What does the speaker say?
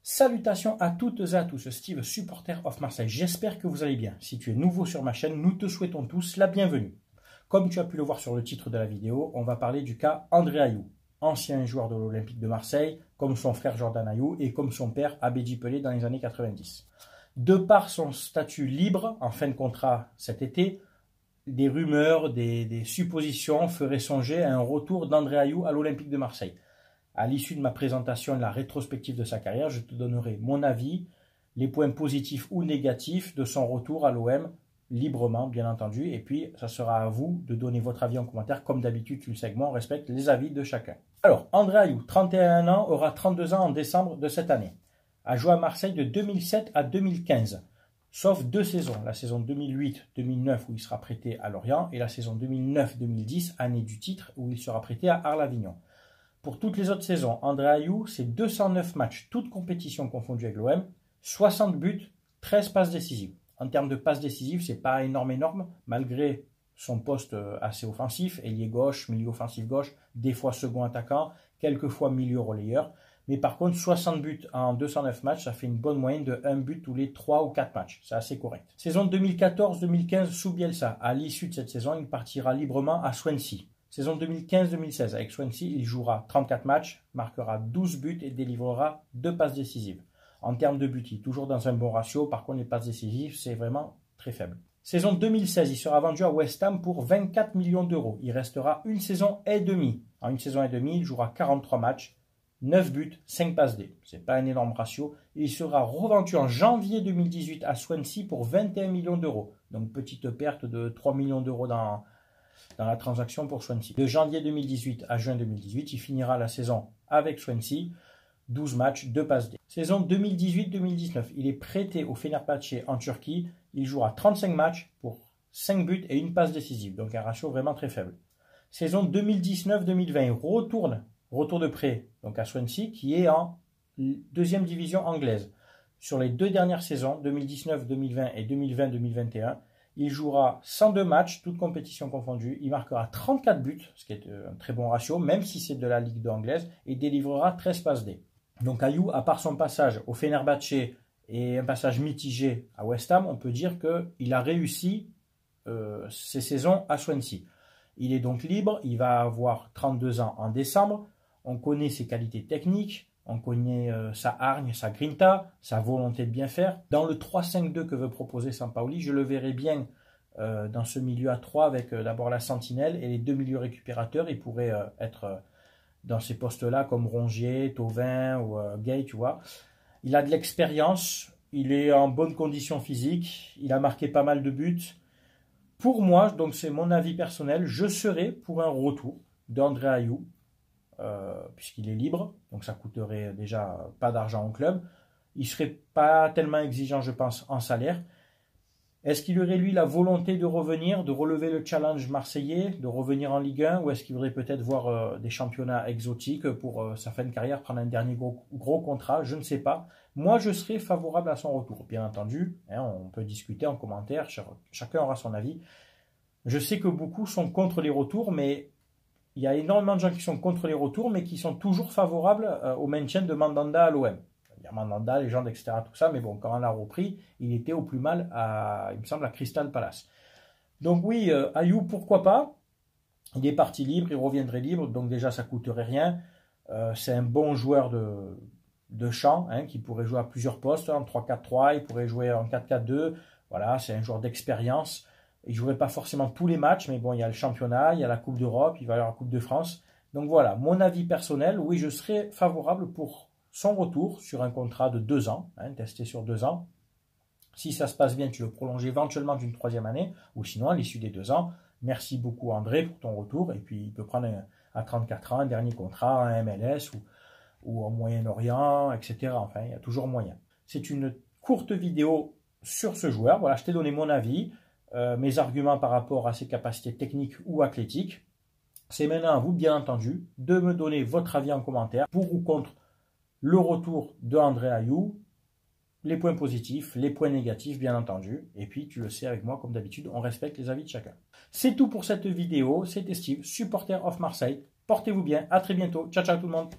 Salutations à toutes et à tous, Steve, supporter of Marseille. J'espère que vous allez bien. Si tu es nouveau sur ma chaîne, nous te souhaitons tous la bienvenue. Comme tu as pu le voir sur le titre de la vidéo, on va parler du cas André Ayew, ancien joueur de l'Olympique de Marseille, comme son frère Jordan Ayew et comme son père Abedi Pelé dans les années 90. De par son statut libre en fin de contrat cet été, des rumeurs, des suppositions feraient songer à un retour d'André Ayew à l'Olympique de Marseille. À l'issue de ma présentation de la rétrospective de sa carrière, je te donnerai mon avis, les points positifs ou négatifs de son retour à l'OM, librement bien entendu, et puis ça sera à vous de donner votre avis en commentaire. Comme d'habitude, tu le sais que moi, on respecte les avis de chacun. Alors, André Ayew, 31 ans, aura 32 ans en décembre de cette année. A joué à Marseille de 2007 à 2015, sauf deux saisons, la saison 2008-2009 où il sera prêté à Lorient et la saison 2009-2010, année du titre, où il sera prêté à Arles-Avignon. Pour toutes les autres saisons, André Ayew, c'est 209 matchs, toutes compétitions confondues avec l'OM, 60 buts, 13 passes décisives. En termes de passes décisives, c'est pas énorme, malgré son poste assez offensif, ailier gauche, milieu offensif gauche, des fois second attaquant, quelques fois milieu relayeur. Mais par contre, 60 buts en 209 matchs, ça fait une bonne moyenne de 1 but tous les 3 ou 4 matchs. C'est assez correct. Saison 2014-2015 sous Bielsa. À l'issue de cette saison, il partira librement à Swansea. Saison 2015-2016, avec Swansea, il jouera 34 matchs, marquera 12 buts et délivrera 2 passes décisives. En termes de buts, il est toujours dans un bon ratio, par contre les passes décisives, c'est vraiment très faible. Saison 2016, il sera vendu à West Ham pour 24 millions d'euros. Il restera une saison et demie. En une saison et demie, il jouera 43 matchs, 9 buts, 5 passes D. C'est pas un énorme ratio. Il sera revendu en janvier 2018 à Swansea pour 21 millions d'euros. Donc petite perte de 3 millions d'euros dans la transaction pour Swansea. De janvier 2018 à juin 2018, il finira la saison avec Swansea, 12 matchs, 2 passes D. Saison 2018-2019, il est prêté au Fenerbahçe en Turquie, il jouera 35 matchs pour 5 buts et une passe décisive, donc un ratio vraiment très faible. Saison 2019-2020, retour de prêt donc à Swansea, qui est en deuxième division anglaise. Sur les deux dernières saisons, 2019-2020 et 2020-2021, il jouera 102 matchs, toutes compétitions confondues. Il marquera 34 buts, ce qui est un très bon ratio, même si c'est de la Ligue 2 anglaise, et délivrera 13 passes D. Donc Ayew, à part son passage au Fenerbahçe et un passage mitigé à West Ham, on peut dire qu'il a réussi ses saisons à Swansea. Il est donc libre, il va avoir 32 ans en décembre. On connaît ses qualités techniques. On connaît sa hargne, sa grinta, sa volonté de bien faire. Dans le 3-5-2 que veut proposer Sampaoli, je le verrai bien dans ce milieu à 3 avec d'abord la sentinelle et les deux milieux récupérateurs. Il pourrait être dans ces postes-là comme Rongier, Thauvin ou Gueye, tu vois. Il a de l'expérience, il est en bonne condition physique, il a marqué pas mal de buts. Pour moi, donc c'est mon avis personnel, je serais pour un retour d'André Ayew. Puisqu'il est libre, donc ça coûterait déjà pas d'argent au club. Il serait pas tellement exigeant, je pense, en salaire. Est-ce qu'il aurait, lui, la volonté de revenir, de relever le challenge marseillais, de revenir en Ligue 1, ou est-ce qu'il voudrait peut-être voir des championnats exotiques pour sa fin de carrière, prendre un dernier gros contrat? Je ne sais pas. Moi, je serais favorable à son retour. Bien entendu, hein, on peut discuter en commentaire, chacun aura son avis. Je sais que beaucoup sont contre les retours, mais il y a énormément de gens qui sont contre les retours, mais qui sont toujours favorables au maintien de Mandanda à l'OM. Il y a Mandanda, légende, etc. Tout ça, mais bon, quand on l'a repris, il était au plus mal il me semble, à Crystal Palace. Donc oui, Ayew, pourquoi pas? Il est parti libre, il reviendrait libre, donc déjà, ça ne coûterait rien. C'est un bon joueur de champ, hein, qui pourrait jouer à plusieurs postes, en 3-4-3, il pourrait jouer en 4-4-2. Voilà, c'est un joueur d'expérience. Il ne jouerait pas forcément tous les matchs, mais bon, il y a le championnat, il y a la Coupe d'Europe, il va y avoir la Coupe de France. Donc voilà, mon avis personnel, oui, je serais favorable pour son retour sur un contrat de 2 ans, hein, testé sur 2 ans. Si ça se passe bien, tu le prolonges éventuellement d'une 3e année, ou sinon, à l'issue des 2 ans, merci beaucoup André pour ton retour, et puis il peut prendre à 34 ans un dernier contrat, un MLS ou au Moyen-Orient, etc. Enfin, il y a toujours moyen. C'est une courte vidéo sur ce joueur. Voilà, je t'ai donné mon avis. Mes arguments par rapport à ses capacités techniques ou athlétiques. C'est maintenant à vous, bien entendu, de me donner votre avis en commentaire pour ou contre le retour de André Ayew, les points positifs, les points négatifs, bien entendu. Et puis, tu le sais, avec moi, comme d'habitude, on respecte les avis de chacun. C'est tout pour cette vidéo. C'était Steve, supporter of Marseille. Portez-vous bien. À très bientôt. Ciao, ciao tout le monde.